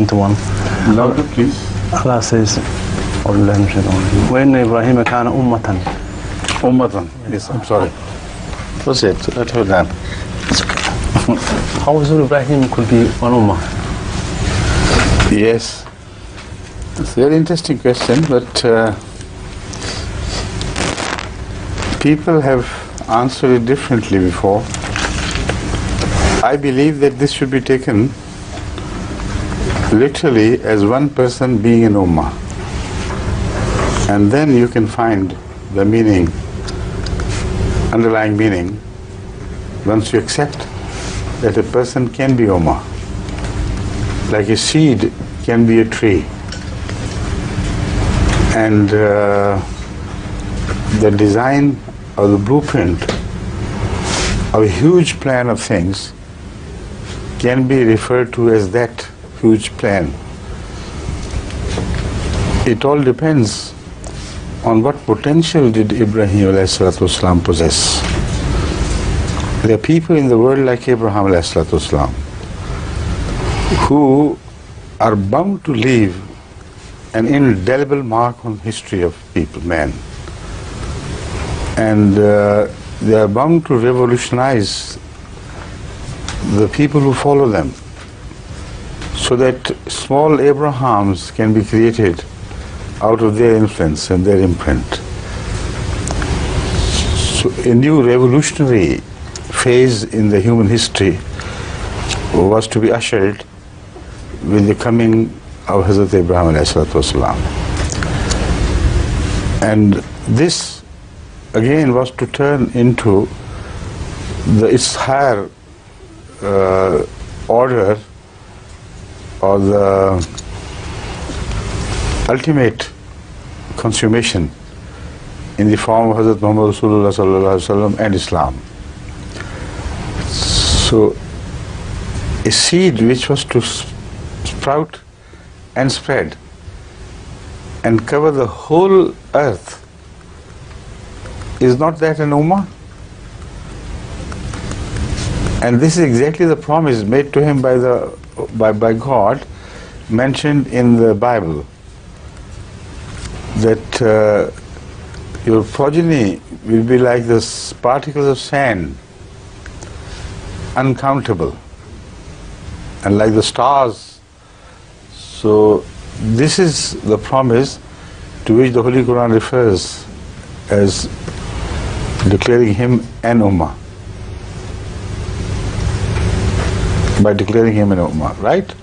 21. Louder, please. Allah says, وَإِنَّ إِبْرَاهِيمَ كَانَ أُمَّةً. Ummatan. Yes, I'm sorry. Proceed. Let her down. How Rasul Ibrahim could be one ummah? Yes. It's a very interesting question, but people have answered it differently before. I believe that this should be taken literally as one person being an ummah. And then you can find the meaning, underlying meaning, once you accept that a person can be ummah. Like a seed can be a tree. And the design or the blueprint of a huge plan of things can be referred to as that huge plan. It all depends on what potential did Ibrahim ﷺ possess. There are people in the world like Abraham ﷺ who are bound to leave an indelible mark on history of people, man. And they are bound to revolutionize the people who follow them, so that small Abrahams can be created out of their influence and their imprint. So a new revolutionary phase in the human history was to be ushered with the coming of Hazrat Ibrahim ﷺ. And this again was to turn into its higher order, or the ultimate consummation in the form of Hazrat Muhammad Rasulullah sallallahu alaihi wasallam and Islam. So a seed which was to sprout and spread and cover the whole earth, is not that an ummah? And this is exactly the promise made to him by God, mentioned in the Bible, that your progeny will be like the particles of sand, uncountable, and like the stars. So this is the promise to which the Holy Quran refers as declaring him an ummah. By declaring him an ummah, right?